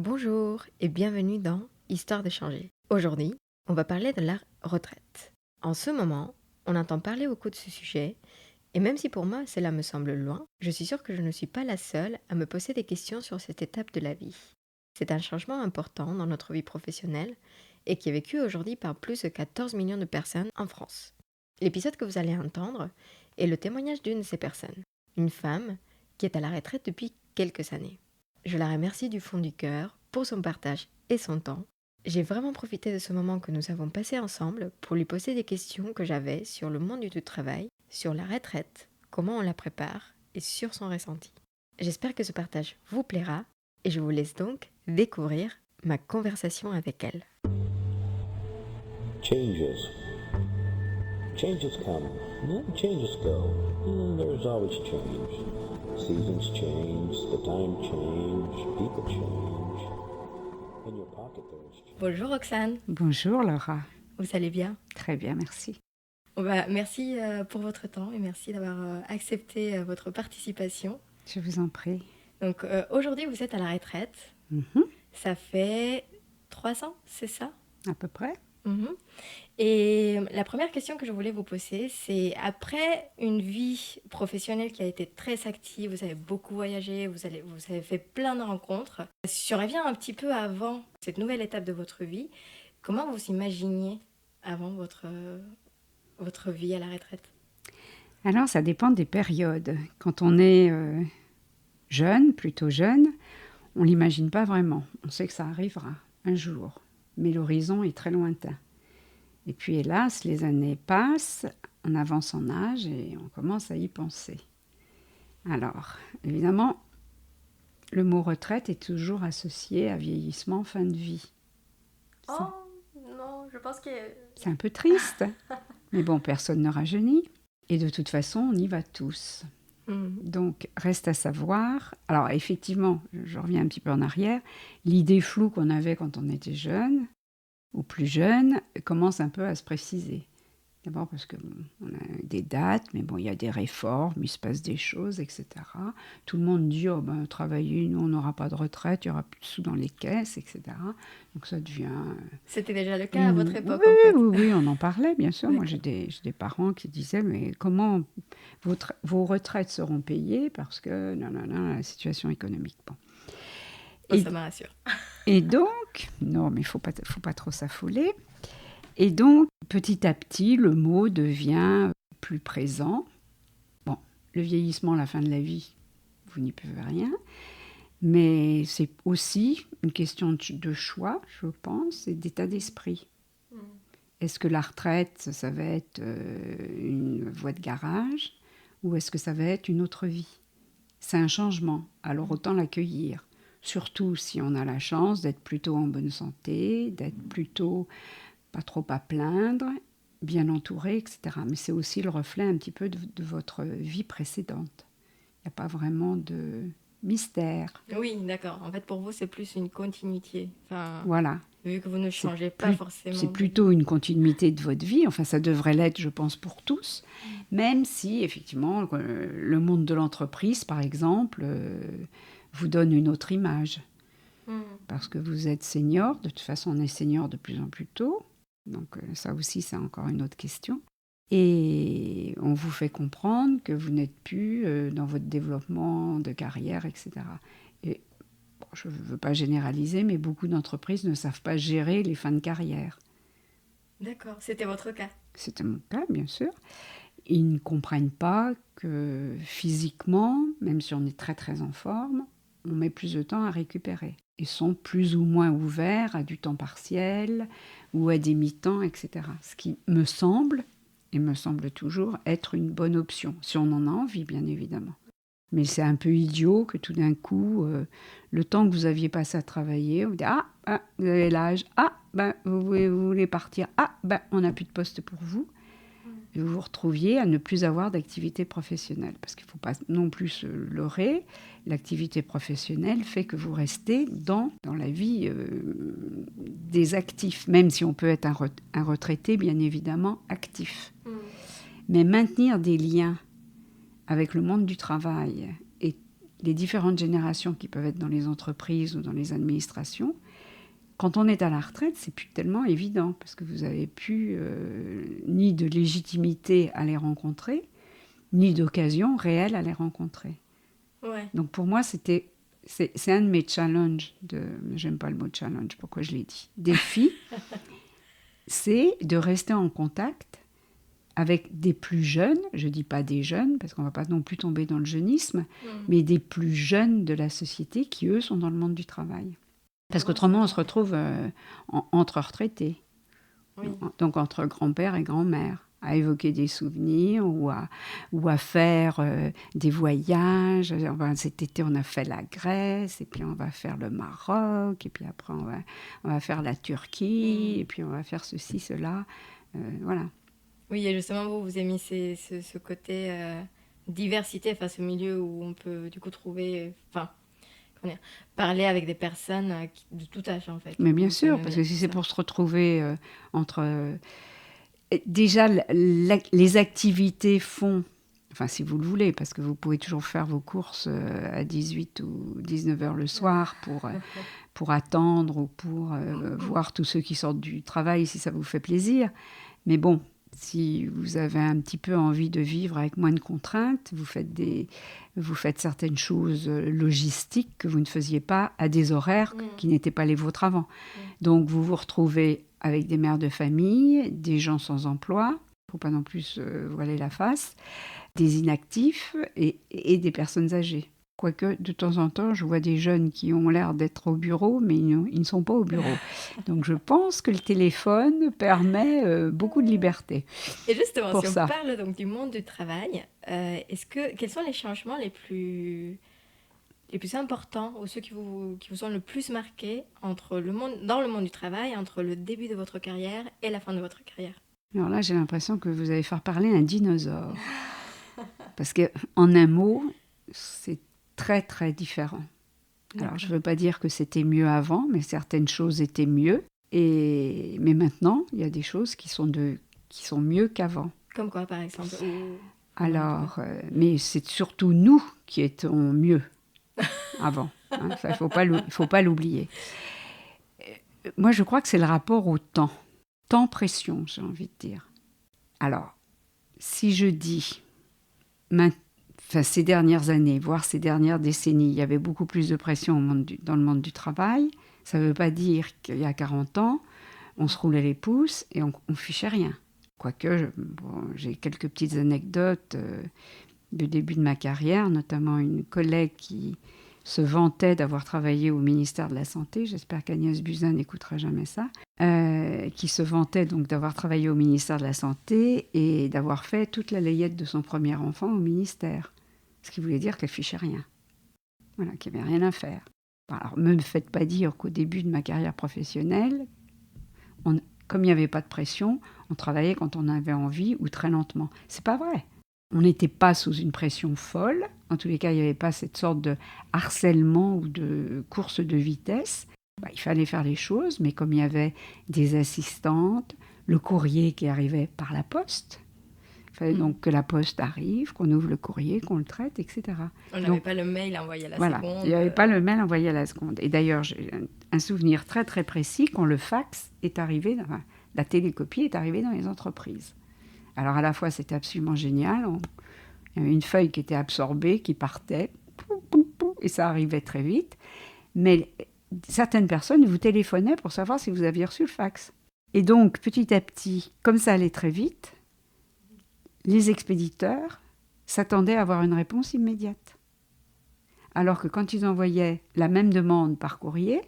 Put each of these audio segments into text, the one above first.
Bonjour et bienvenue dans Histoire d'échanger. Aujourd'hui, on va parler de la retraite. En ce moment, on entend parler beaucoup de ce sujet et même si pour moi cela me semble loin, je suis sûre que je ne suis pas la seule à me poser des questions sur cette étape de la vie. C'est un changement important dans notre vie professionnelle et qui est vécu aujourd'hui par plus de 14 millions de personnes en France. L'épisode que vous allez entendre est le témoignage d'une de ces personnes, une femme qui est à la retraite depuis quelques années. Je la remercie du fond du cœur pour son partage et son temps. J'ai vraiment profité de ce moment que nous avons passé ensemble pour lui poser des questions que j'avais sur le monde du travail, sur la retraite, comment on la prépare et sur son ressenti. J'espère que ce partage vous plaira et je vous laisse donc découvrir ma conversation avec elle. Changes. Changes come, changes go. There's always change. Seasons change, the time change, people change. In your pocket there is change. Bonjour Roxane, Bonjour Laura, vous allez bien? très bien, merci. Merci pour votre temps et merci d'avoir accepté votre participation. Je vous en prie. Donc aujourd'hui vous êtes à la retraite, ça fait 3 ans, c'est ça? À peu près. Et la première question que je voulais vous poser, c'est après une vie professionnelle qui a été très active, vous avez beaucoup voyagé, vous avez fait plein de rencontres. Si je reviens un petit peu avant cette nouvelle étape de votre vie, comment vous imaginiez avant votre vie à la retraite? Alors ça dépend des périodes. Quand on est jeune, plutôt jeune, on ne l'imagine pas vraiment. On sait que ça arrivera un jour, mais l'horizon est très lointain. Et puis hélas, les années passent, on avance en âge et on commence à y penser. Alors, évidemment, le mot retraite est toujours associé à vieillissement, fin de vie. Oh non, je pense que... C'est un peu triste, mais bon, personne ne rajeunit. Et de toute façon, on y va tous. Donc, reste à savoir... Alors, effectivement, je reviens un petit peu en arrière, l'idée floue qu'on avait quand on était jeune, ou plus jeune, commence un peu à se préciser. D'abord parce qu'on a des dates, mais bon, il y a des réformes, il se passe des choses, etc. Tout le monde dit, travailler, nous, on n'aura pas de retraite, il n'y aura plus de sous dans les caisses, etc. Donc ça devient... C'était déjà le cas à votre époque, oui, en fait. Oui, on en parlait, bien sûr. Moi, D'accord. j'ai des parents qui disaient, mais comment vos retraites seront payées parce que, la situation économique. Bon. Oh, ça me rassure. Et donc, non, mais il faut pas trop s'affoler. Et donc, petit à petit, le mot devient plus présent. Bon, le vieillissement, la fin de la vie, vous n'y pouvez rien. Mais c'est aussi une question de choix, je pense, et d'état d'esprit. Est-ce que la retraite, ça va être une voie de garage ou est-ce que ça va être une autre vie? C'est un changement, alors autant l'accueillir. Surtout si on a la chance d'être plutôt en bonne santé, d'être plutôt pas trop à plaindre, bien entouré, etc. Mais c'est aussi le reflet un petit peu de votre vie précédente. Il n'y a pas vraiment de mystère. Oui, d'accord. En fait, pour vous, c'est plus une continuité. Enfin, Voilà. vu que vous ne changez pas forcément. C'est plutôt une continuité de votre vie. Enfin, ça devrait l'être, je pense, pour tous. Même si, effectivement, le monde de l'entreprise, par exemple, vous donne une autre image. Parce que vous êtes senior. De toute façon, on est senior de plus en plus tôt. Donc ça aussi, c'est encore une autre question. Et on vous fait comprendre que vous n'êtes plus dans votre développement de carrière, etc. Et bon, je ne veux pas généraliser, mais beaucoup d'entreprises ne savent pas gérer les fins de carrière. D'accord, c'était votre cas. C'était mon cas, bien sûr. Ils ne comprennent pas que physiquement, même si on est très très en forme, on met plus de temps à récupérer. Ils sont plus ou moins ouverts à du temps partiel ou à des mi-temps, etc. Ce qui me semble, et me semble toujours, être une bonne option, si on en a envie, bien évidemment. Mais c'est un peu idiot que tout d'un coup, le temps que vous aviez passé à travailler, vous dites « Ah, vous avez l'âge. Ah, vous voulez partir. Ah, on n'a plus de poste pour vous. » Et vous vous retrouviez à ne plus avoir d'activité professionnelle. Parce qu'il ne faut pas non plus se leurrer. L'activité professionnelle fait que vous restez dans la vie des actifs, même si on peut être un retraité, bien évidemment, actif. Mais maintenir des liens avec le monde du travail les différentes générations qui peuvent être dans les entreprises ou dans les administrations, quand on est à la retraite, c'est plus tellement évident parce que vous n'avez plus ni de légitimité à les rencontrer, ni d'occasion réelle à les rencontrer. Ouais. Donc pour moi, c'est un de mes challenges, j'aime pas le mot challenge, pourquoi je l'ai dit, défi, c'est de rester en contact avec des plus jeunes, je dis pas des jeunes, parce qu'on va pas non plus tomber dans le jeunisme, mais des plus jeunes de la société qui, eux, sont dans le monde du travail. Parce qu'autrement, on se retrouve entre retraités, Oui. donc entre grand-père et grand-mère, à évoquer des souvenirs ou à faire des voyages. Cet été, on a fait la Grèce, et puis on va faire le Maroc, et puis après, on va faire la Turquie, et puis on va faire ceci, cela. Voilà. Oui, et justement, vous avez mis ce côté diversité, enfin, ce milieu où on peut du coup trouver, enfin, comment dire, parler avec des personnes de tout âge, en fait. Mais bien sûr, parce que si c'est pour se retrouver entre... déjà, les activités font... Enfin, si vous le voulez, parce que vous pouvez toujours faire vos courses à 18 ou 19 heures le soir pour attendre ou pour voir tous ceux qui sortent du travail, si ça vous fait plaisir. Mais bon, si vous avez un petit peu envie de vivre avec moins de contraintes, vous faites certaines choses logistiques que vous ne faisiez pas à des horaires qui n'étaient pas les vôtres avant. Donc, vous vous retrouvez avec des mères de famille, des gens sans emploi, il ne faut pas non plus voiler la face, des inactifs et des personnes âgées. Quoique, de temps en temps, je vois des jeunes qui ont l'air d'être au bureau, mais ils ne sont pas au bureau. Donc, je pense que le téléphone permet beaucoup de liberté. Et justement, si on ça. parle donc du monde du travail, quels sont les changements les plus importants ou ceux qui vous sont le plus marqués dans le monde du travail, entre le début de votre carrière et la fin de votre carrière? Alors là, j'ai l'impression que vous allez faire parler un dinosaure. Parce qu'en un mot, c'est très, très différent. Alors, je ne veux pas dire que c'était mieux avant, mais certaines choses étaient mieux. Mais maintenant, il y a des choses qui sont mieux qu'avant. Comme quoi, par exemple? Alors, mais c'est surtout nous qui étions mieux avant. Hein, il ne faut pas l'oublier. Moi, je crois que c'est le rapport au temps. Temps-pression, j'ai envie de dire. Alors, si je dis... ces dernières années, voire ces dernières décennies, il y avait beaucoup plus de pression dans le monde du travail. Ça ne veut pas dire qu'il y a 40 ans, on se roulait les pouces et on ne fichait rien. Quoique, j'ai quelques petites anecdotes du début de ma carrière, notamment une collègue qui se vantait d'avoir travaillé au ministère de la Santé, j'espère qu'Agnès Buzyn n'écoutera jamais ça, qui se vantait donc d'avoir travaillé au ministère de la Santé et d'avoir fait toute la layette de son premier enfant au ministère. Ce qui voulait dire qu'elle fichait rien. Voilà, qu'il n'y avait rien à faire. Alors, ne me faites pas dire qu'au début de ma carrière professionnelle, comme il n'y avait pas de pression, on travaillait quand on avait envie ou très lentement. C'est pas vrai. On n'était pas sous une pression folle. En tous les cas, il n'y avait pas cette sorte de harcèlement ou de course de vitesse. Il fallait faire les choses, mais comme il y avait des assistantes, le courrier qui arrivait par la poste, il fallait donc que la poste arrive, qu'on ouvre le courrier, qu'on le traite, etc. On n'avait pas le mail envoyé à la seconde. Il n'y avait pas le mail envoyé à la seconde. Et d'ailleurs, j'ai un souvenir très très précis quand le fax est arrivé, la télécopie est arrivée dans les entreprises. Alors à la fois, c'était absolument génial. Il y avait une feuille qui était absorbée, qui partait, et ça arrivait très vite. Mais certaines personnes vous téléphonaient pour savoir si vous aviez reçu le fax. Et donc, petit à petit, comme ça allait très vite, les expéditeurs s'attendaient à avoir une réponse immédiate. Alors que quand ils envoyaient la même demande par courrier,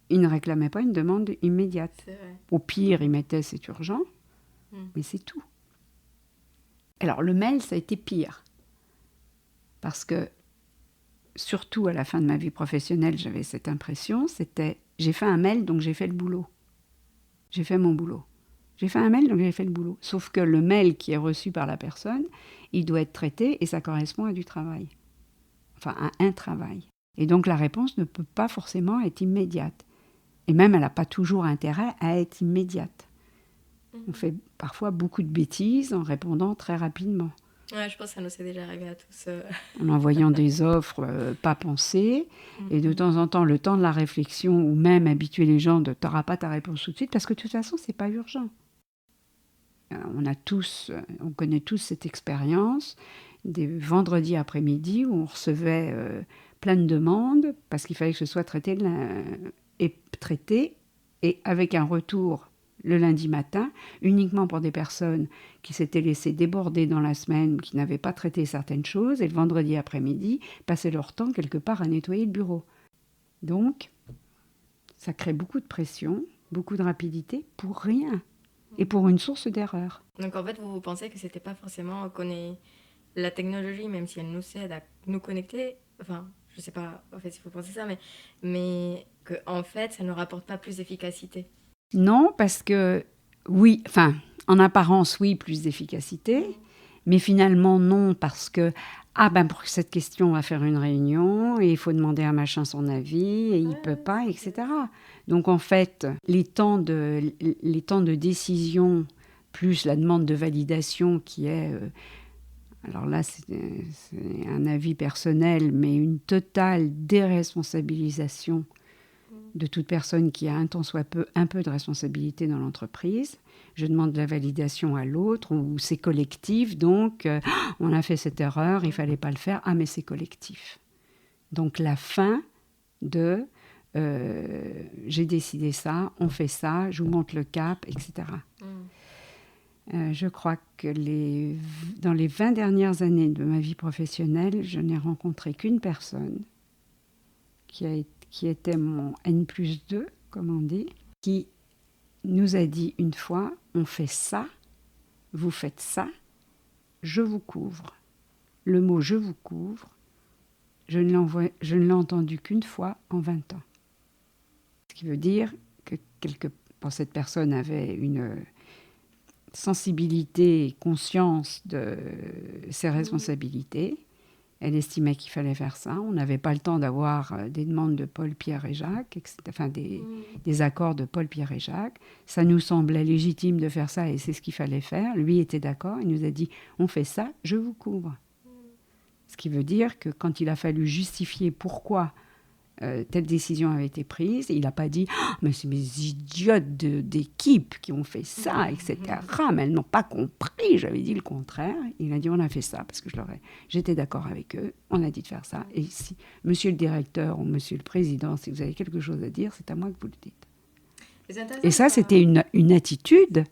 ils ne réclamaient pas une demande immédiate. Au pire, ils mettaient « c'est urgent », mais c'est tout. Alors, le mail, ça a été pire. Parce que, surtout à la fin de ma vie professionnelle, j'avais cette impression, c'était « j'ai fait un mail, donc j'ai fait le boulot. J'ai fait mon boulot. J'ai fait un mail, donc j'ai fait le boulot. » Sauf que le mail qui est reçu par la personne, il doit être traité et ça correspond à du travail. Enfin, à un travail. Et donc, la réponse ne peut pas forcément être immédiate. Et même, elle n'a pas toujours intérêt à être immédiate. On fait parfois beaucoup de bêtises en répondant très rapidement. Ouais, je pense que ça nous est déjà arrivé à tous. En envoyant des offres pas pensées, et de temps en temps, le temps de la réflexion, ou même habituer les gens de « t'auras pas ta réponse tout de suite », parce que de toute façon, c'est pas urgent. On connaît tous cette expérience des vendredis après-midi où on recevait plein de demandes parce qu'il fallait que ce soit traité et avec un retour le lundi matin, uniquement pour des personnes qui s'étaient laissées déborder dans la semaine ou qui n'avaient pas traité certaines choses, et le vendredi après-midi, passaient leur temps quelque part à nettoyer le bureau. Donc, ça crée beaucoup de pression, beaucoup de rapidité pour rien, et pour une source d'erreur. Donc en fait, vous pensez que c'était pas forcément qu'on ait la technologie, même si elle nous aide à nous connecter, enfin, je sais pas en fait si vous pensez ça, mais que en fait, ça ne rapporte pas plus d'efficacité. Non, parce que oui, enfin, en apparence, oui, plus d'efficacité, mais finalement, non, parce que, pour cette question, on va faire une réunion, et il faut demander à machin son avis, et il peut pas, etc. Donc, en fait, les temps de décision, plus la demande de validation qui est, alors là, c'est un avis personnel, mais une totale déresponsabilisation de toute personne qui a un tant soit peu un peu de responsabilité dans l'entreprise. Je demande la validation à l'autre, ou c'est collectif, donc on a fait cette erreur, il ne fallait pas le faire, mais c'est collectif. Donc la fin de j'ai décidé ça, on fait ça, je vous montre le cap, etc. Je crois que dans les 20 dernières années de ma vie professionnelle, je n'ai rencontré qu'une personne qui était mon N+2, comme on dit, qui nous a dit une fois, on fait ça, vous faites ça, je vous couvre. Le mot « je vous couvre », je ne l'ai entendu qu'une fois en 20 ans. Ce qui veut dire que cette personne avait une sensibilité et conscience de ses responsabilités. Elle estimait qu'il fallait faire ça. On n'avait pas le temps d'avoir des demandes de Paul, Pierre et Jacques, etc. Enfin des accords de Paul, Pierre et Jacques. Ça nous semblait légitime de faire ça et c'est ce qu'il fallait faire. Lui était d'accord, il nous a dit « on fait ça, je vous couvre ». Ce qui veut dire que quand il a fallu justifier pourquoi telle décision avait été prise, il n'a pas dit « mais c'est mes idiotes d'équipe qui ont fait ça, etc. » Mais elles n'ont pas compris, j'avais dit le contraire. Il a dit « on a fait ça parce que j'étais d'accord avec eux, on a dit de faire ça. Et si monsieur le directeur ou monsieur le président, si vous avez quelque chose à dire, c'est à moi que vous le dites. » Et ça, c'était une attitude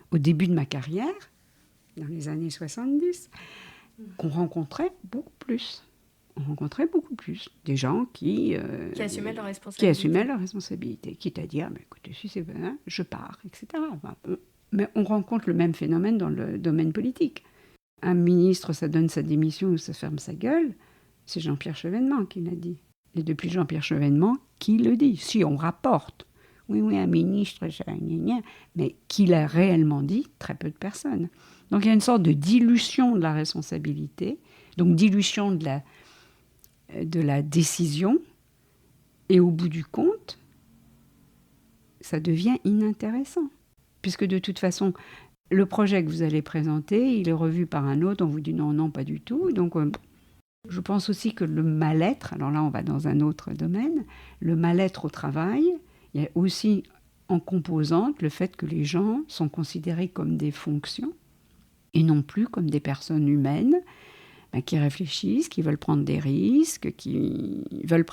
au début de ma carrière, dans les années 70, qu'on rencontrait beaucoup plus. On rencontrait beaucoup plus des gens qui assumaient leur responsabilité. Qui assumaient leur responsabilité, quitte à dire écoutez, si c'est bien, je pars, etc. Mais on rencontre le même phénomène dans le domaine politique. Un ministre, ça donne sa démission ou ça ferme sa gueule, c'est Jean-Pierre Chevènement qui l'a dit. Et depuis Jean-Pierre Chevènement, qui le dit? Si on rapporte, oui, un ministre, mais qui l'a réellement dit? Très peu de personnes. Donc il y a une sorte de dilution de la responsabilité, donc dilution de la décision, et au bout du compte, ça devient inintéressant. Puisque de toute façon, le projet que vous allez présenter, il est revu par un autre, on vous dit non, pas du tout. Donc, je pense aussi que le mal-être, alors là on va dans un autre domaine, le mal-être au travail, il y a aussi en composante le fait que les gens sont considérés comme des fonctions et non plus comme des personnes humaines qui réfléchissent, qui veulent prendre des risques, qui veulent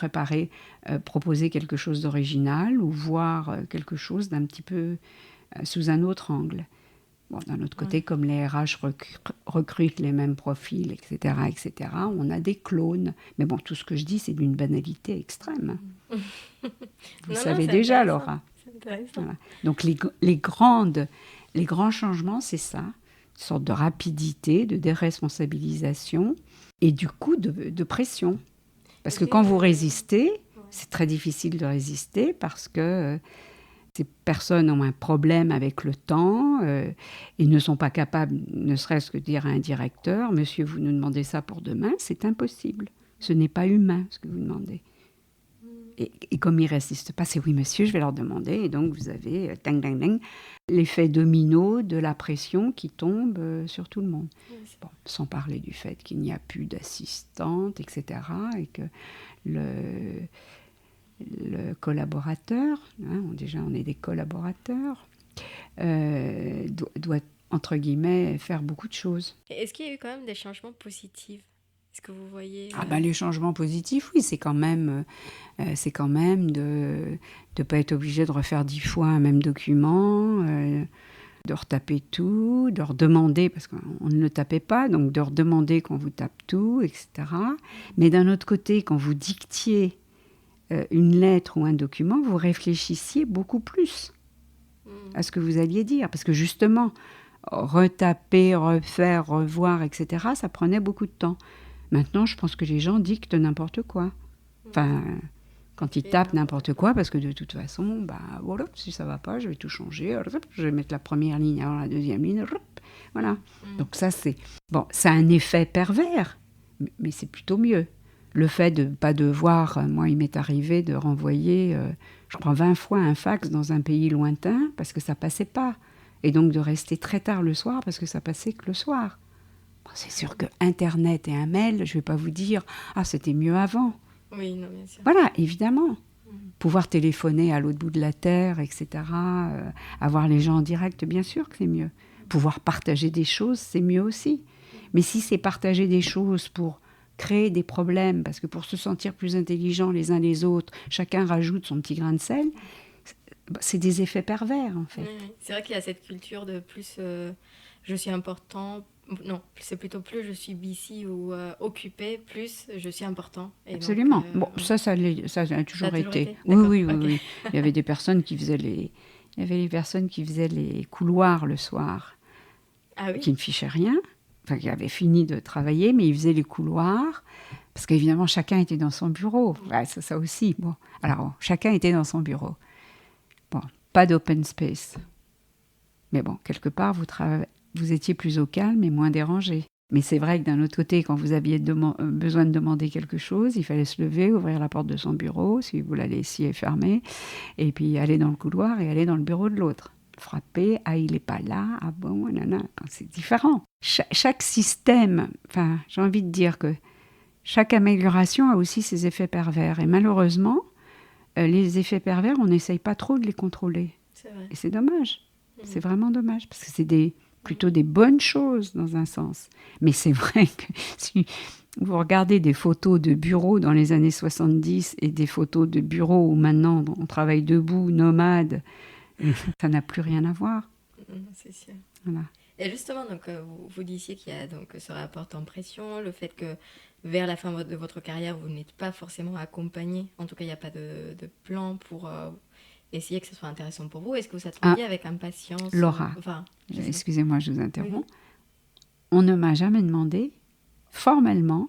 proposer quelque chose d'original ou voir quelque chose d'un petit peu sous un autre angle. Bon, d'un autre côté, comme les RH recrutent les mêmes profils, etc., on a des clones. Mais bon, tout ce que je dis, c'est d'une banalité extrême. Vous savez déjà, Laura. C'est intéressant. Voilà. Donc les grands changements, c'est ça. Une sorte de rapidité, de déresponsabilisation et du coup de pression. Parce que quand vous résistez, c'est très difficile de résister parce que ces personnes ont un problème avec le temps et ne sont pas capables, ne serait-ce que de dire à un directeur « Monsieur, vous nous demandez ça pour demain », c'est impossible. Ce n'est pas humain ce que vous demandez. Et comme ils ne résistent pas, c'est oui monsieur, je vais leur demander. Et donc vous avez ding, ding, ding, l'effet domino de la pression qui tombe sur tout le monde. Bon, sans parler du fait qu'il n'y a plus d'assistante, etc. Et que le collaborateur, hein, déjà on est des collaborateurs, doit, entre guillemets, faire beaucoup de choses. Est-ce qu'il y a eu quand même des changements positifs? Est-ce que vous voyez Les changements positifs, oui, c'est quand même de ne pas être obligé de refaire 10 fois un même document, de retaper tout, de redemander, parce qu'on ne le tapait pas, donc de redemander qu'on vous tape tout, etc. Mais d'un autre côté, quand vous dictiez une lettre ou un document, vous réfléchissiez beaucoup plus à ce que vous alliez dire, parce que justement, retaper, refaire, revoir, etc., ça prenait beaucoup de temps. Maintenant, je pense que les gens dictent n'importe quoi. Enfin, quand ils tapent n'importe quoi, parce que de toute façon, voilà, si ça ne va pas, je vais tout changer. Je vais mettre la première ligne avant la deuxième ligne. Voilà. Donc ça, c'est a un effet pervers, mais c'est plutôt mieux. Le fait de ne pas devoir, moi, il m'est arrivé de renvoyer, je crois, 20 fois un fax dans un pays lointain, parce que ça ne passait pas. Et donc de rester très tard le soir, parce que ça passait que le soir. C'est sûr que Internet et un mail, je ne vais pas vous dire « Ah, c'était mieux avant ». Oui, non, bien sûr. Voilà, évidemment. Pouvoir téléphoner à l'autre bout de la terre, etc. Avoir les gens en direct, bien sûr que c'est mieux. Pouvoir partager des choses, c'est mieux aussi. Mais si c'est partager des choses pour créer des problèmes, parce que pour se sentir plus intelligents les uns les autres, chacun rajoute son petit grain de sel, c'est des effets pervers, en fait. Oui. C'est vrai qu'il y a cette culture de plus je suis important. Non, c'est plutôt plus je suis busy ou occupé, plus je suis important. Et absolument. Donc, ça a toujours été. Oui, okay. Il y avait des personnes qui faisaient les couloirs le soir, qui ne fichaient rien, enfin qui avaient fini de travailler, mais ils faisaient les couloirs, parce qu'évidemment chacun était dans son bureau. Ouais, ça aussi. Bon, alors chacun était dans son bureau. Bon, pas d'open space. Mais bon, quelque part, vous étiez plus au calme et moins dérangé. Mais c'est vrai que d'un autre côté, quand vous aviez besoin de demander quelque chose, il fallait se lever, ouvrir la porte de son bureau, si vous la laissiez fermée, et puis aller dans le couloir et aller dans le bureau de l'autre. Frapper, ah, il n'est pas là, ah bon, nanana. C'est différent. Chaque système, enfin, j'ai envie de dire que chaque amélioration a aussi ses effets pervers. Et malheureusement, les effets pervers, on n'essaye pas trop de les contrôler. C'est vrai. Et c'est dommage. C'est vraiment dommage, parce que c'est plutôt des bonnes choses dans un sens. Mais c'est vrai que si vous regardez des photos de bureaux dans les années 70 et des photos de bureaux où maintenant on travaille debout, nomade, ça n'a plus rien à voir. C'est sûr. Voilà. Et justement, donc, vous disiez qu'il y a donc, ce rapport en pression, le fait que vers la fin de votre carrière, vous n'êtes pas forcément accompagné. En tout cas, il n'y a pas de plan pour essayer que ce soit intéressant pour vous. Est-ce que vous attendiez avec impatience Laura, excusez-moi, je vous interromps. Oui. On ne m'a jamais demandé, formellement,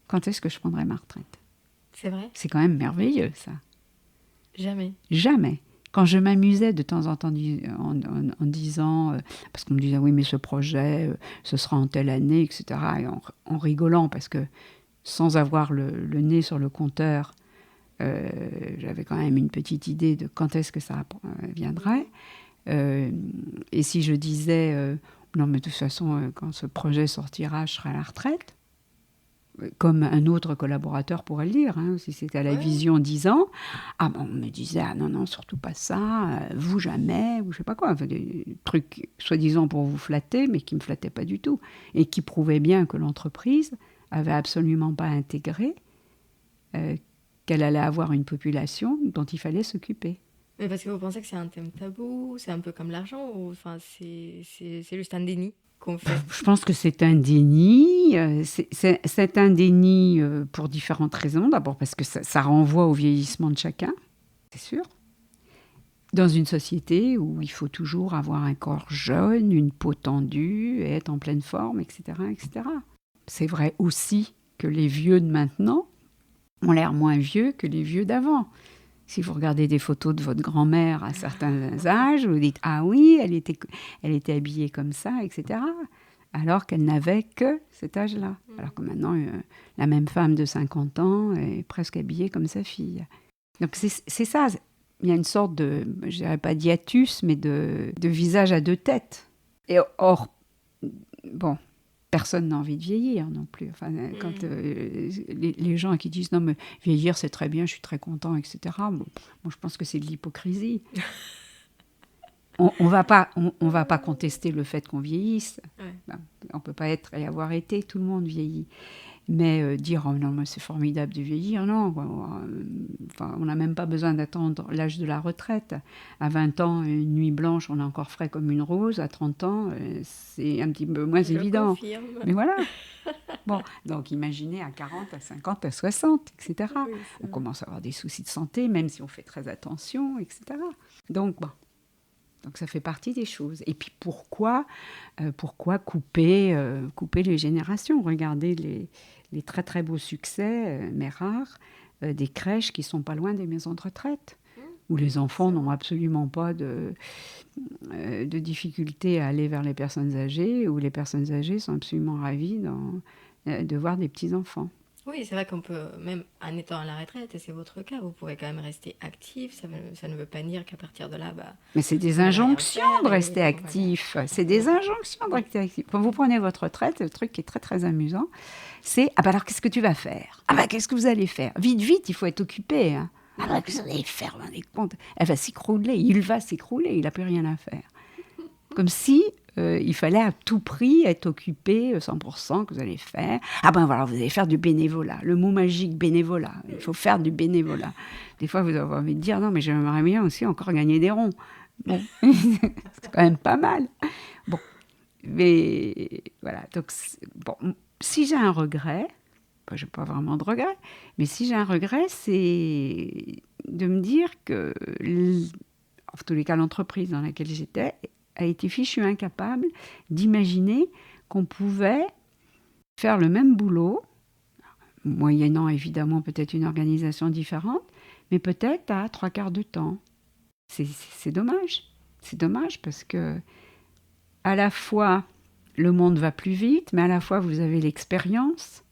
quand est-ce que je prendrai ma retraite. C'est vrai ? C'est quand même merveilleux, ça. Jamais. Jamais. Quand je m'amusais de temps en temps en disant, parce qu'on me disait, oui, mais ce projet, ce sera en telle année, etc., et en rigolant, parce que sans avoir le nez sur le compteur, j'avais quand même une petite idée de quand est-ce que ça viendrait. Et si je disais, non, mais de toute façon, quand ce projet sortira, je serai à la retraite, comme un autre collaborateur pourrait le dire, hein, si c'était à la vision 10 ans, on me disait, non, surtout pas ça, vous jamais, ou je sais pas quoi, enfin, des trucs soi-disant pour vous flatter, mais qui me flattaient pas du tout, et qui prouvaient bien que l'entreprise avait absolument pas intégré qu'elle allait avoir une population dont il fallait s'occuper. Mais parce que vous pensez que c'est un thème tabou, c'est un peu comme l'argent, ou enfin, c'est juste un déni qu'on fait? Je pense que c'est un déni. C'est un déni pour différentes raisons. D'abord parce que ça renvoie au vieillissement de chacun, c'est sûr. Dans une société où il faut toujours avoir un corps jeune, une peau tendue, et être en pleine forme, etc., etc. C'est vrai aussi que les vieux de maintenant ont l'air moins vieux que les vieux d'avant. Si vous regardez des photos de votre grand-mère à certains âges, vous dites « Ah oui, elle était habillée comme ça, etc. » alors qu'elle n'avait que cet âge-là. Alors que maintenant, la même femme de 50 ans est presque habillée comme sa fille. Donc c'est ça, il y a une sorte de, je dirais pas d'hiatus, mais de visage à deux têtes. Et or, bon, personne n'a envie de vieillir non plus. Enfin, quand les gens qui disent non mais vieillir c'est très bien, je suis très content, etc. Bon, moi je pense que c'est de l'hypocrisie. On va pas contester le fait qu'on vieillisse. Ouais. Ben, on peut pas être et avoir été, tout le monde vieillit. Mais dire oh non mais c'est formidable de vieillir, non. Enfin, on n'a même pas besoin d'attendre l'âge de la retraite. À 20 ans, une nuit blanche, on est encore frais comme une rose. À 30 ans, c'est un petit peu moins Je évident. confirme. Mais voilà. Bon, donc imaginez à 40, à 50, à 60, etc. Oui, On commence à avoir des soucis de santé, même si on fait très attention, etc. Donc bon. Donc ça fait partie des choses. Et puis pourquoi couper les générations? Regardez les très très beaux succès, mais rares, des crèches qui sont pas loin des maisons de retraite, où les enfants n'ont absolument pas de difficulté à aller vers les personnes âgées, où les personnes âgées sont absolument ravies de voir des petits-enfants. Oui, c'est vrai qu'on peut, même en étant à la retraite, et c'est votre cas, vous pouvez quand même rester actif. Ça ne veut pas dire qu'à partir de là, Mais c'est des injonctions de rester actif. C'est des injonctions de rester actif. Quand vous prenez votre retraite, le truc qui est très très amusant, c'est ah bah alors qu'est-ce que tu vas faire? Ah bah qu'est-ce que vous allez faire? Vite, vite, il faut être occupé. Hein. Ah bah qu'est-ce que vous allez faire? Vous vous rendez compte? Elle va s'écrouler, il va s'écrouler, il n'a plus rien à faire. Comme si il fallait à tout prix être occupé, 100%, que vous allez faire. Ah ben voilà, vous allez faire du bénévolat. Le mot magique, bénévolat. Il faut faire du bénévolat. Des fois, vous avez envie de dire, non, mais j'aimerais bien aussi encore gagner des ronds. Bon, c'est quand même pas mal. Bon, mais voilà. Donc, bon, si j'ai un regret, je n'ai pas vraiment de regret, mais si j'ai un regret, c'est de me dire que, en tous les cas, l'entreprise dans laquelle j'étais a été fichu incapable d'imaginer qu'on pouvait faire le même boulot, moyennant évidemment peut-être une organisation différente, mais peut-être à 3/4 de temps. C'est dommage. C'est dommage parce que à la fois le monde va plus vite, mais à la fois vous avez l'expérience.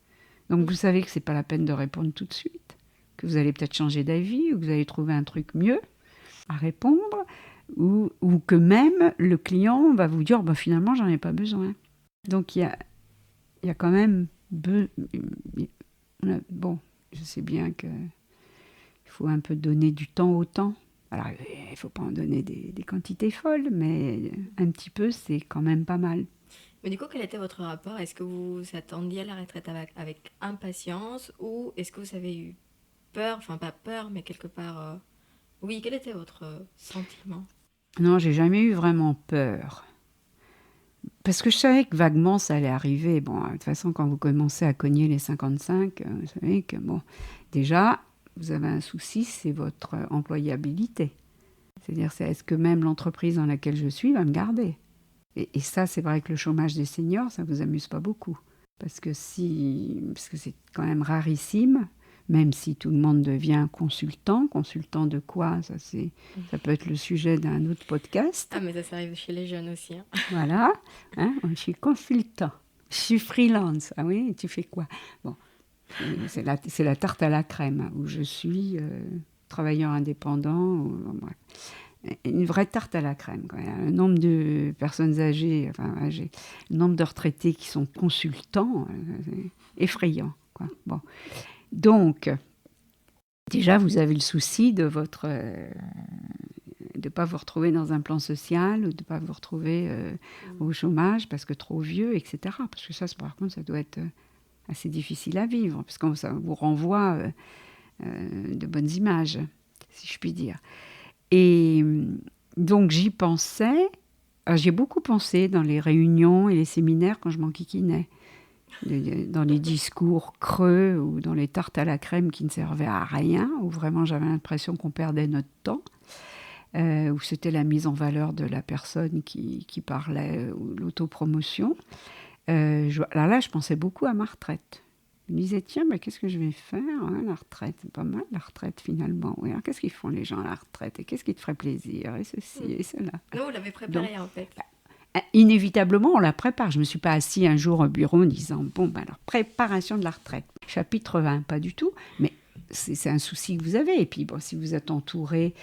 Donc vous savez que c'est pas la peine de répondre tout de suite, que vous allez peut-être changer d'avis ou que vous allez trouver un truc mieux à répondre. Ou que même le client va vous dire finalement j'en ai pas besoin. Donc il y a quand même bon, je sais bien que il faut un peu donner du temps au temps. Alors il faut pas en donner des quantités folles, mais un petit peu c'est quand même pas mal. Mais du coup, quel était votre rapport? Est-ce que vous attendiez à la retraite avec impatience ou est-ce que vous avez eu peur? Enfin pas peur, mais quelque part... Oui, quel était votre sentiment? Non, j'ai jamais eu vraiment peur. Parce que je savais que vaguement ça allait arriver. Bon, de toute façon, quand vous commencez à cogner les 55, vous savez que, bon, déjà, vous avez un souci, c'est votre employabilité. C'est-à-dire, est-ce que même l'entreprise dans laquelle je suis va me garder? Et ça, c'est vrai que le chômage des seniors, ça ne vous amuse pas beaucoup. Parce que c'est quand même rarissime. Même si tout le monde devient consultant de quoi? Ça peut être le sujet d'un autre podcast. Ah, mais ça arrive chez les jeunes aussi. Hein. Voilà, hein, je suis consultant, je suis freelance. Ah oui, tu fais quoi? Bon, c'est la tarte à la crème, où je suis travailleur indépendant. Bref. Une vraie tarte à la crème. Quoi. Le nombre de personnes âgées, le nombre de retraités qui sont consultants, c'est effrayant. Quoi. Bon. Donc, déjà, vous avez le souci de pas vous retrouver dans un plan social ou de pas vous retrouver au chômage parce que trop vieux, etc. Parce que ça, par contre, ça doit être assez difficile à vivre parce que ça vous renvoie de bonnes images, si je puis dire. Et donc, j'y pensais. Alors, j'ai beaucoup pensé dans les réunions et les séminaires quand je m'enquiquinais. Dans les discours creux ou dans les tartes à la crème qui ne servaient à rien, où vraiment j'avais l'impression qu'on perdait notre temps, où c'était la mise en valeur de la personne qui parlait, ou l'autopromotion. Alors là, je pensais beaucoup à ma retraite. Je me disais, tiens, qu'est-ce que je vais faire la retraite, c'est pas mal la retraite finalement. Oui, alors, qu'est-ce qu'ils font les gens à la retraite? Et qu'est-ce qui te ferait plaisir? Et ceci et cela. Non, vous l'avez préparé en fait. Inévitablement, on la prépare. Je ne me suis pas assis un jour au bureau en disant, alors, préparation de la retraite. Chapitre 20, pas du tout. Mais c'est un souci que vous avez. Et puis, bon, si vous êtes entouré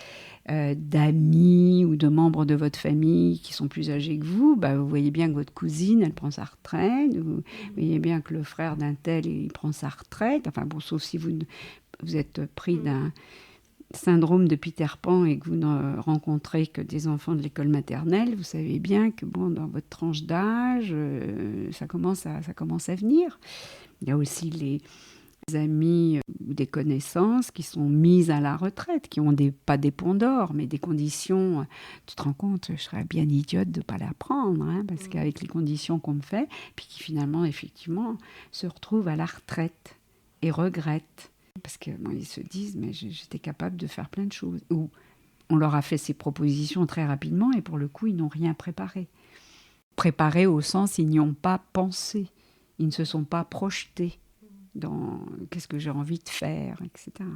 d'amis ou de membres de votre famille qui sont plus âgés que vous, vous voyez bien que votre cousine, elle prend sa retraite. Vous voyez bien que le frère d'un tel, il prend sa retraite. Enfin, bon, sauf si vous êtes pris d'un syndrome de Peter Pan et que vous ne rencontrez que des enfants de l'école maternelle, vous savez bien que bon, dans votre tranche d'âge, ça commence à venir. Il y a aussi les amis ou des connaissances qui sont mises à la retraite, qui ont pas des ponts d'or, mais des conditions. Tu te rends compte, je serais bien idiote de ne pas la prendre, parce qu'avec les conditions qu'on me fait, puis qui finalement, effectivement, se retrouvent à la retraite et regrettent. Parce qu'ils se disent, mais j'étais capable de faire plein de choses. Ou on leur a fait ces propositions très rapidement et pour le coup, ils n'ont rien préparé. Préparé au sens, ils n'y ont pas pensé. Ils ne se sont pas projetés dans qu'est-ce que j'ai envie de faire, etc.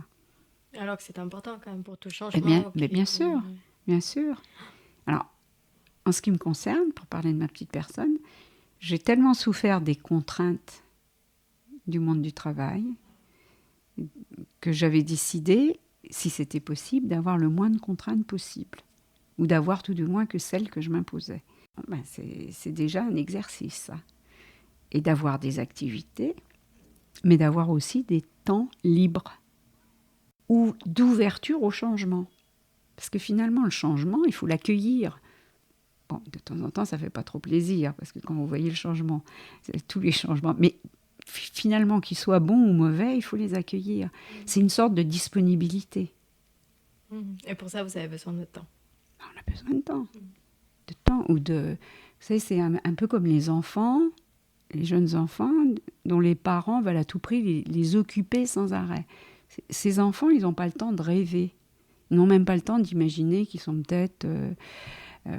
Alors que c'est important quand même pour tout changement. Mais bien sûr, bien sûr. Alors, en ce qui me concerne, pour parler de ma petite personne, j'ai tellement souffert des contraintes du monde du travail que j'avais décidé, si c'était possible, d'avoir le moins de contraintes possible. Ou d'avoir tout du moins que celles que je m'imposais. C'est déjà un exercice, ça. Et d'avoir des activités, mais d'avoir aussi des temps libres. Ou d'ouverture au changement. Parce que finalement, le changement, il faut l'accueillir. Bon, de temps en temps, ça ne fait pas trop plaisir, parce que quand vous voyez le changement, c'est tous les changements... Mais finalement, qu'ils soient bons ou mauvais, il faut les accueillir. C'est une sorte de disponibilité. Et pour ça, vous avez besoin de temps. On a besoin de temps. De temps ou de... Vous savez, c'est un peu comme les enfants, les jeunes enfants, dont les parents veulent à tout prix les occuper sans arrêt. Ces enfants, ils n'ont pas le temps de rêver. Ils n'ont même pas le temps d'imaginer qu'ils sont peut-être...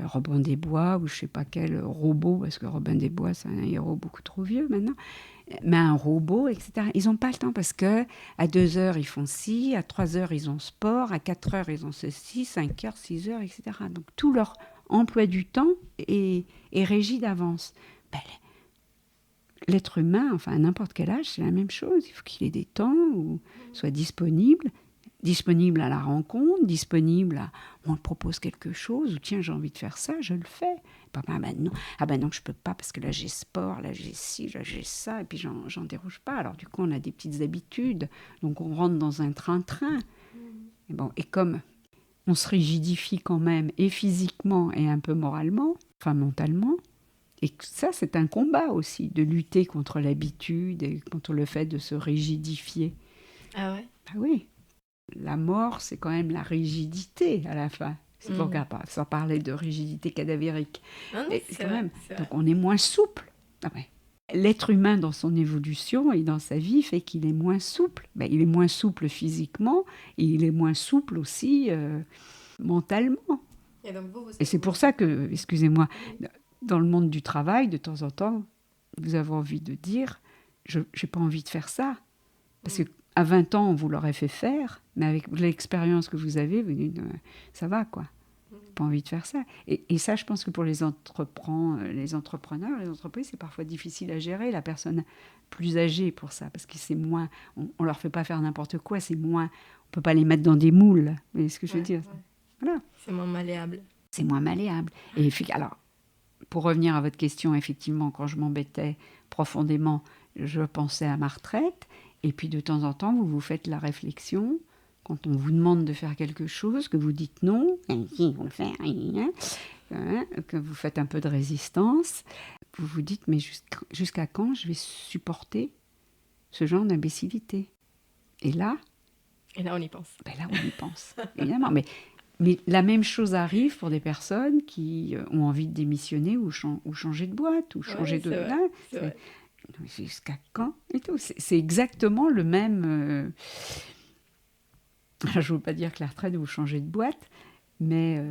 Robin des Bois ou je ne sais pas quel robot, parce que Robin des Bois, c'est un héros beaucoup trop vieux maintenant, mais un robot, etc. Ils n'ont pas le temps parce qu'à 2 heures, ils font ci, à 3 heures, ils ont sport, à 4 heures, ils ont ceci, 5 heures, 6 heures, etc. Donc tout leur emploi du temps est régi d'avance. L'être humain, enfin à n'importe quel âge, c'est la même chose. Il faut qu'il ait des temps où soit disponible à la rencontre, disponible à on me propose quelque chose, ou tiens, j'ai envie de faire ça, je le fais. Non, je peux pas parce que là j'ai sport, là j'ai ci, là j'ai ça, et puis j'en déroge pas. Alors du coup, on a des petites habitudes, donc on rentre dans un train-train. Et comme on se rigidifie quand même, et physiquement et un peu moralement, enfin mentalement, et ça, c'est un combat aussi, de lutter contre l'habitude et contre le fait de se rigidifier. Ah ouais ? Oui. La mort, c'est quand même la rigidité à la fin. C'est pour sans parler de rigidité cadavérique. Non, c'est quand même. Donc on est moins souple. L'être humain dans son évolution et dans sa vie fait qu'il est moins souple. Il est moins souple physiquement et il est moins souple aussi mentalement. Et c'est pour ça que, excusez-moi, dans le monde du travail, de temps en temps, vous avez envie de dire « je n'ai pas envie de faire ça ». Parce qu'à 20 ans, on vous l'aurait fait faire, mais avec l'expérience que vous avez, vous dites ça va, quoi. Pas envie de faire ça. Et ça, je pense que pour les entrepreneurs, les entreprises, c'est parfois difficile à gérer, la personne plus âgée pour ça, parce que c'est moins... On leur fait pas faire n'importe quoi, c'est moins... On peut pas les mettre dans des moules. Vous voyez ce que je veux dire ? Voilà. C'est moins malléable. C'est moins malléable. Et alors, pour revenir à votre question, effectivement, quand je m'embêtais profondément, je pensais à ma retraite. Et puis, de temps en temps, vous vous faites la réflexion, quand on vous demande de faire quelque chose, que vous dites non, que vous faites un peu de résistance, vous vous dites, mais jusqu'à quand je vais supporter ce genre d'imbécilité ? Et là, on y pense. Là, on y pense, évidemment. Mais la même chose arrive pour des personnes qui ont envie de démissionner ou changer de boîte, ou changer de... C'est vrai. Jusqu'à quand et tout. C'est exactement le même... Je ne veux pas dire que la retraite, vous changez de boîte, mais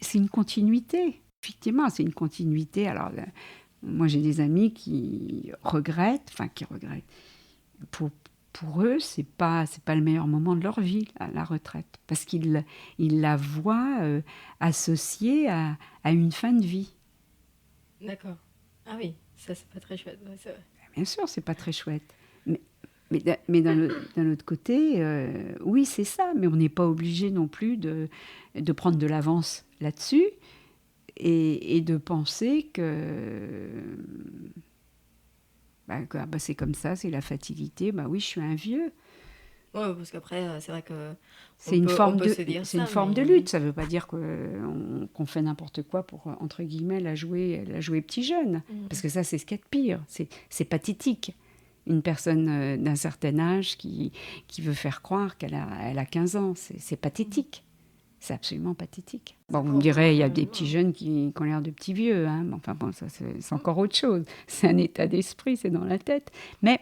c'est une continuité. Effectivement, c'est une continuité. Alors, moi, j'ai des amis qui regrettent. Pour eux, c'est pas le meilleur moment de leur vie, la retraite, parce qu'ils la voient associée à une fin de vie. D'accord. Ah oui, ça, c'est pas très chouette. Ouais, c'est vrai. Bien sûr, c'est pas très chouette. Mais d'un autre côté, oui, c'est ça, mais on n'est pas obligé non plus de prendre de l'avance là-dessus et de penser que c'est comme ça, c'est la fatalité. Bah oui, je suis un vieux. Ouais, parce qu'après, c'est vrai que C'est une forme se dire ça, de mais lutte. Ça ne veut pas dire qu'on fait n'importe quoi pour, entre guillemets, la jouer petit jeune. Parce que ça, c'est ce qu'il y a de pire. C'est pathétique. Une personne d'un certain âge qui veut faire croire qu'elle a 15 ans. C'est pathétique. C'est absolument pathétique. Bon, vous me direz, il y a des petits jeunes qui ont l'air de petits vieux. Hein. Enfin bon, ça, c'est encore autre chose. C'est un état d'esprit, c'est dans la tête. Mais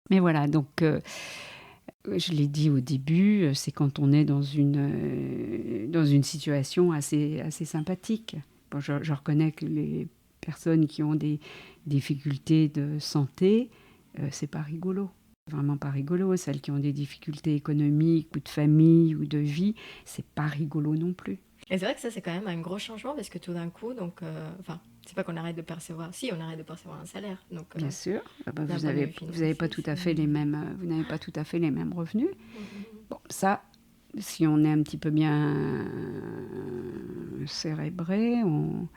voilà, donc... je l'ai dit au début, c'est quand on est dans une situation assez sympathique. Bon, je reconnais que les personnes qui ont des difficultés de santé, c'est pas rigolo. Vraiment pas rigolo. Celles qui ont des difficultés économiques ou de famille ou de vie, c'est pas rigolo non plus. Et c'est vrai que ça, c'est quand même un gros changement parce que tout d'un coup, donc, c'est pas qu'on arrête de percevoir. Si, on arrête de percevoir un salaire. Donc, Bien sûr, vous d'un n'avez point de vue vous avez pas financier, tout à fait les mêmes, vous n'avez pas tout à fait les mêmes revenus. Bon, ça, si on est un petit peu bien cérébré, on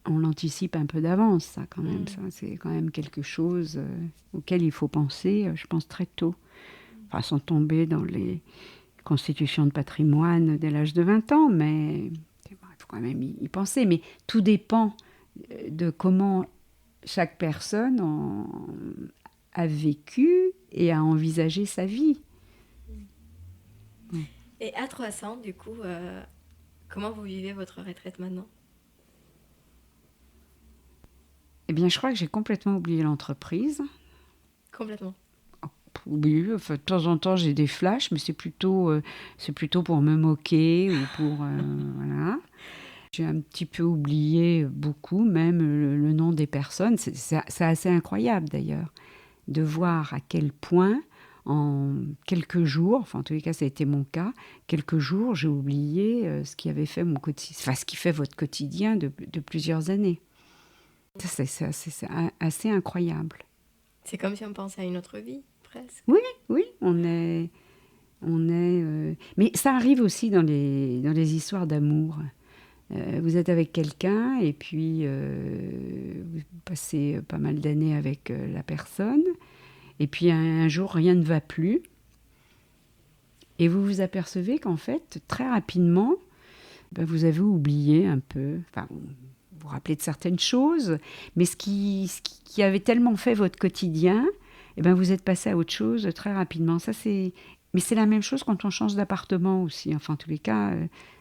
l'anticipe un peu d'avance, ça quand même. Ça, c'est quand même quelque chose auquel il faut penser, je pense, très tôt. Enfin, sans tomber dans les constitutions de patrimoine dès l'âge de 20 ans, mais il faut quand même y penser. Mais tout dépend de comment chaque personne a vécu et a envisagé sa vie. Et à 300, du coup, comment vous vivez votre retraite maintenant? Eh bien, je crois que j'ai complètement oublié l'entreprise. Complètement. Oui, enfin, de temps en temps, j'ai des flashs, mais c'est plutôt pour me moquer ou pour... voilà. J'ai un petit peu oublié beaucoup, même le nom des personnes. C'est assez incroyable, d'ailleurs, de voir à quel point, en quelques jours, enfin, en tous les cas, ça a été mon cas, quelques jours, j'ai oublié ce qui avait fait mon quotidien, enfin, ce qui fait votre quotidien de plusieurs années. C'est assez incroyable. C'est comme si on pensait à une autre vie, presque. Oui, on est mais ça arrive aussi dans les histoires d'amour. Vous êtes avec quelqu'un et puis vous passez pas mal d'années avec la personne et puis un jour rien ne va plus et vous vous apercevez qu'en fait très rapidement vous avez oublié un peu, enfin vous vous rappelez de certaines choses, mais ce qui avait tellement fait votre quotidien, vous êtes passé à autre chose très rapidement. Mais c'est la même chose quand on change d'appartement aussi. Enfin, en tous les cas,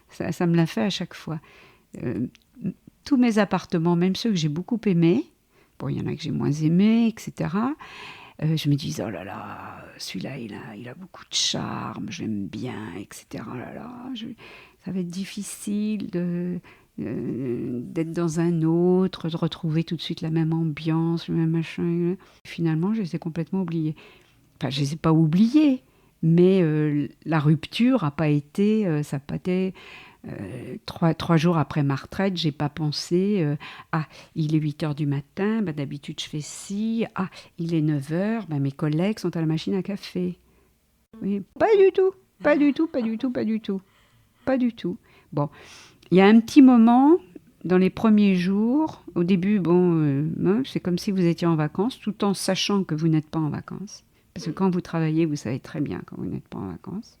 ça me l'a fait à chaque fois. Tous mes appartements, même ceux que j'ai beaucoup aimés, bon, il y en a que j'ai moins aimés, etc., je me disais, oh là là, celui-là, il a beaucoup de charme, je l'aime bien, etc. Oh là là, ça va être difficile d'être dans un autre, de retrouver tout de suite la même ambiance, le même machin. Finalement, je les ai complètement oubliés. Enfin, je les ai pas oubliés, mais la rupture ça n'a pas été 3 jours après ma retraite, j'ai pas pensé il est 8h du matin, d'habitude je fais ci, il est 9h, mes collègues sont à la machine à café. Oui, pas du tout. Bon, il y a un petit moment dans les premiers jours, au début, c'est comme si vous étiez en vacances, tout en sachant que vous n'êtes pas en vacances. Parce que quand vous travaillez, vous savez très bien quand vous n'êtes pas en vacances.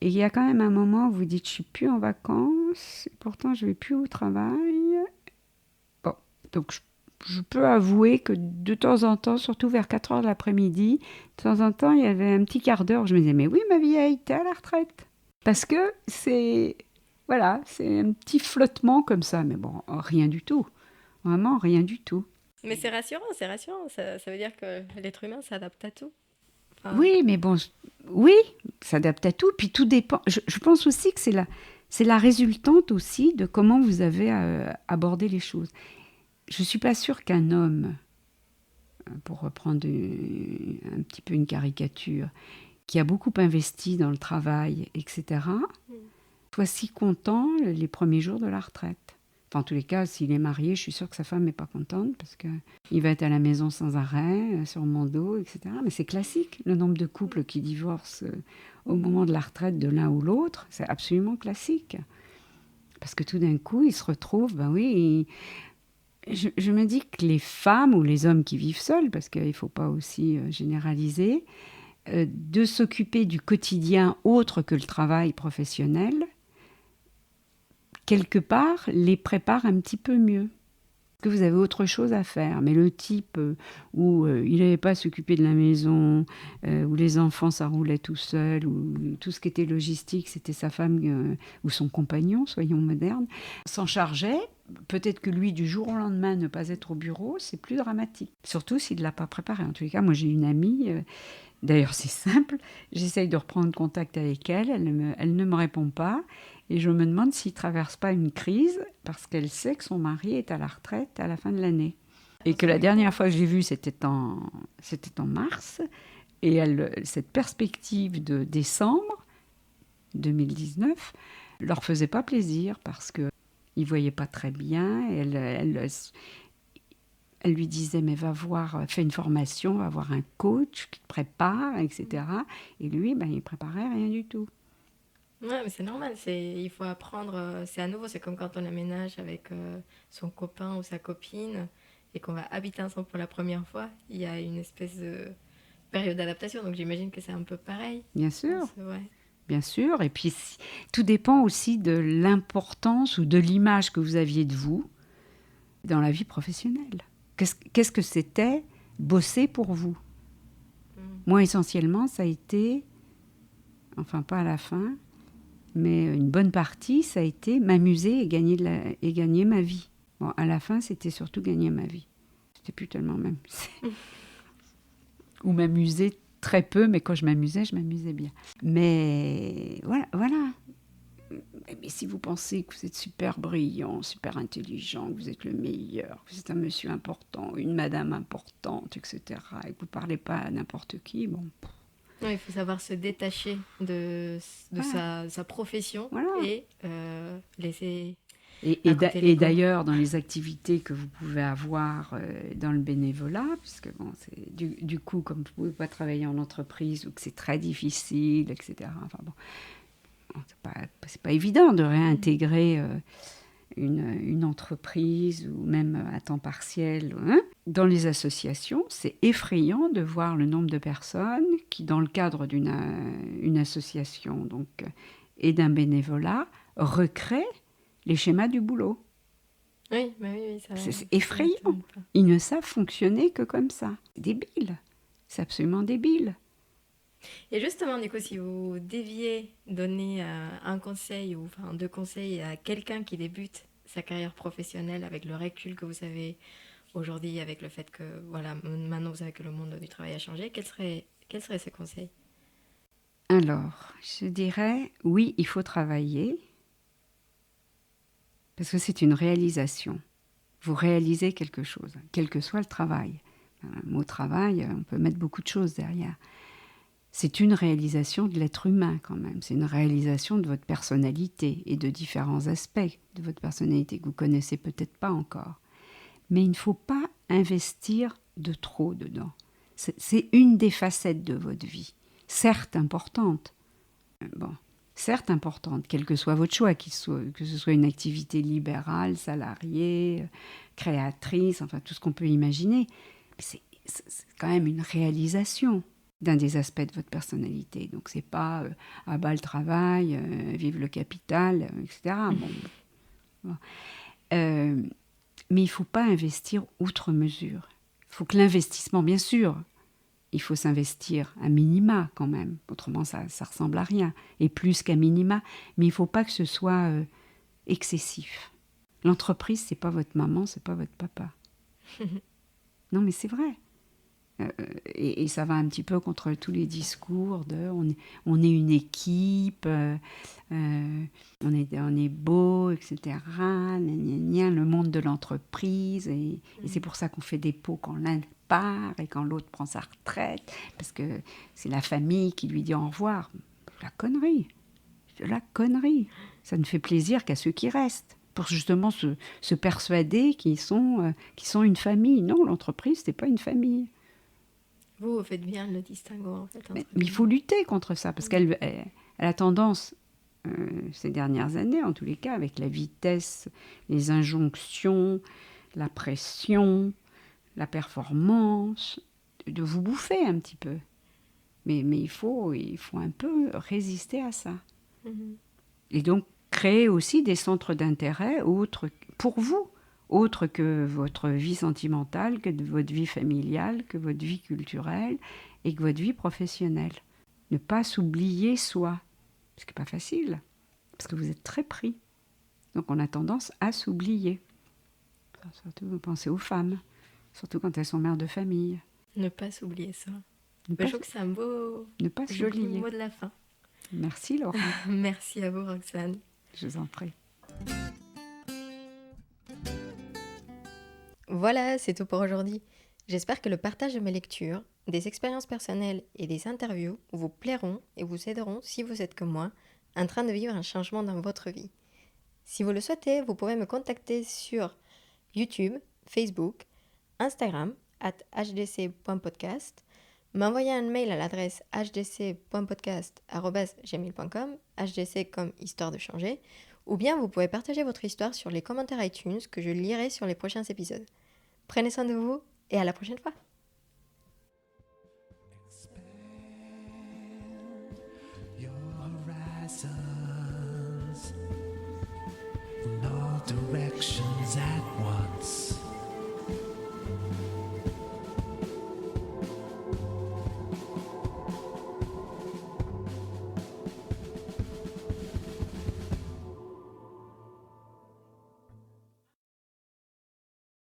Et il y a quand même un moment où vous dites, je ne suis plus en vacances, et pourtant je ne vais plus au travail. Bon, donc je peux avouer que de temps en temps, surtout vers 4h de l'après-midi, de temps en temps, il y avait un petit quart d'heure où je me disais, mais oui, ma vieille, t'es à la retraite. Parce que c'est un petit flottement comme ça, mais bon, rien du tout. Vraiment, rien du tout. Mais c'est rassurant. Ça veut dire que l'être humain s'adapte à tout. Enfin, Oui, mais bon, oui, s'adapte à tout. Puis tout dépend. Je pense aussi que c'est la résultante aussi de comment vous avez abordé les choses. Je ne suis pas sûre qu'un homme, pour reprendre un petit peu une caricature, qui a beaucoup investi dans le travail, etc., soit si content les premiers jours de la retraite. Enfin, en tous les cas, s'il est marié, je suis sûre que sa femme n'est pas contente parce qu'il va être à la maison sans arrêt, sur mon dos, etc. Mais c'est classique, le nombre de couples qui divorcent au moment de la retraite de l'un ou l'autre, c'est absolument classique. Parce que tout d'un coup, ils se retrouvent, ben oui, je me dis que les femmes ou les hommes qui vivent seuls, parce qu'il ne faut pas aussi généraliser, de s'occuper du quotidien autre que le travail professionnel, quelque part, les prépare un petit peu mieux. Que vous avez autre chose à faire. Mais le type où il n'avait pas à s'occuper de la maison, où les enfants, ça roulait tout seul, où tout ce qui était logistique, c'était sa femme ou son compagnon, soyons modernes, s'en chargeait. Peut-être que lui, du jour au lendemain, ne pas être au bureau, c'est plus dramatique. Surtout s'il ne l'a pas préparé. En tous les cas, moi, j'ai une amie... D'ailleurs, c'est simple, j'essaye de reprendre contact avec elle, elle ne me répond pas, et je me demande s'il ne traverse pas une crise, parce qu'elle sait que son mari est à la retraite à la fin de l'année. Et que la dernière fois que je l'ai vue, c'était en mars, et cette perspective de décembre 2019 leur faisait pas plaisir, parce qu'ils ne voyaient pas très bien, et elle lui disait, mais fais une formation, va voir un coach qui te prépare, etc. Et lui, il ne préparait rien du tout. Ouais, mais c'est normal, il faut apprendre, c'est à nouveau, c'est comme quand on aménage avec son copain ou sa copine et qu'on va habiter ensemble pour la première fois, il y a une espèce de période d'adaptation, donc j'imagine que c'est un peu pareil. Bien sûr. Ouais. Bien sûr, et puis tout dépend aussi de l'importance ou de l'image que vous aviez de vous dans la vie professionnelle. Qu'est-ce que c'était bosser pour vous ? Moi, essentiellement, ça a été, enfin pas à la fin, mais une bonne partie, ça a été m'amuser et gagner ma vie. Bon, à la fin, c'était surtout gagner ma vie. C'était plus tellement m'amuser. Ou m'amuser très peu, mais quand je m'amusais bien. Mais voilà. Mais si vous pensez que vous êtes super brillant, super intelligent, que vous êtes le meilleur, que vous êtes un monsieur important, une madame importante, etc., et que vous ne parlez pas à n'importe qui, bon... Ouais, il faut savoir se détacher de sa profession et laisser... Et d'ailleurs, dans les activités que vous pouvez avoir dans le bénévolat, puisque bon, c'est du coup, comme vous ne pouvez pas travailler en entreprise ou que c'est très difficile, etc., enfin bon, c'est pas évident de réintégrer une entreprise ou même à temps partiel. Hein. Dans les associations, c'est effrayant de voir le nombre de personnes qui, dans le cadre d'une association donc, et d'un bénévolat, recréent les schémas du boulot. Oui, bah oui, c'est effrayant. Ils ne savent fonctionner que comme ça. C'est débile. C'est absolument débile. Et justement, du coup, si vous deviez donner un conseil ou enfin 2 conseils à quelqu'un qui débute sa carrière professionnelle avec le recul que vous avez aujourd'hui, avec le fait que voilà, maintenant vous savez que le monde du travail a changé, quels seraient ces conseils ? Alors, je dirais, oui, il faut travailler, parce que c'est une réalisation. Vous réalisez quelque chose, quel que soit le travail. Le mot travail, on peut mettre beaucoup de choses derrière. C'est une réalisation de l'être humain quand même. C'est une réalisation de votre personnalité et de différents aspects de votre personnalité que vous ne connaissez peut-être pas encore. Mais il ne faut pas investir de trop dedans. C'est une des facettes de votre vie, certes importante. Certes importante, quel que soit votre choix, que ce soit une activité libérale, salariée, créatrice, enfin tout ce qu'on peut imaginer. C'est quand même une réalisation d'un des aspects de votre personnalité. Donc c'est pas à bas le travail, vive le capital, etc. Bon. Mais il ne faut pas investir outre mesure. Il faut que l'investissement, bien sûr, il faut s'investir à minima quand même. Autrement, ça ressemble à rien. Et plus qu'à minima. Mais il ne faut pas que ce soit excessif. L'entreprise, ce n'est pas votre maman, ce n'est pas votre papa. Non, mais c'est vrai. Et ça va un petit peu contre tous les discours de on est une équipe, on est beau, etc. Le monde de l'entreprise. Et c'est pour ça qu'on fait des pots quand l'un part et quand l'autre prend sa retraite, parce que c'est la famille qui lui dit au revoir. De la connerie. Ça ne fait plaisir qu'à ceux qui restent. pour justement se persuader qu'ils sont une famille. Non, l'entreprise, c'est pas une famille. Vous faites bien le distinguo, en fait. Mais il faut lutter contre ça, parce qu'elle a tendance, ces dernières années, en tous les cas, avec la vitesse, les injonctions, la pression, la performance, de vous bouffer un petit peu. Mais il faut un peu résister à ça. Et donc, créer aussi des centres d'intérêt pour vous, autres que votre vie sentimentale, que votre vie familiale, que votre vie culturelle et que votre vie professionnelle. Ne pas s'oublier soi, ce qui n'est pas facile, parce que vous êtes très pris. Donc on a tendance à s'oublier. Surtout, vous pensez aux femmes, surtout quand elles sont mères de famille. Ne pas s'oublier ça. Ne Je trouve que c'est un beau, ne pas joli s'oublier. mot de la fin. Merci Laura. Merci à vous, Roxane. Je vous en prie. Voilà, c'est tout pour aujourd'hui. J'espère que le partage de mes lectures, des expériences personnelles et des interviews vous plairont et vous aideront si vous êtes comme moi, en train de vivre un changement dans votre vie. Si vous le souhaitez, vous pouvez me contacter sur YouTube, Facebook, Instagram, @hdc.podcast, m'envoyer un mail à l'adresse hdc.podcast@gmail.com, hdc comme histoire de changer, ou bien vous pouvez partager votre histoire sur les commentaires iTunes que je lirai sur les prochains épisodes. Prenez soin de vous et à la prochaine fois.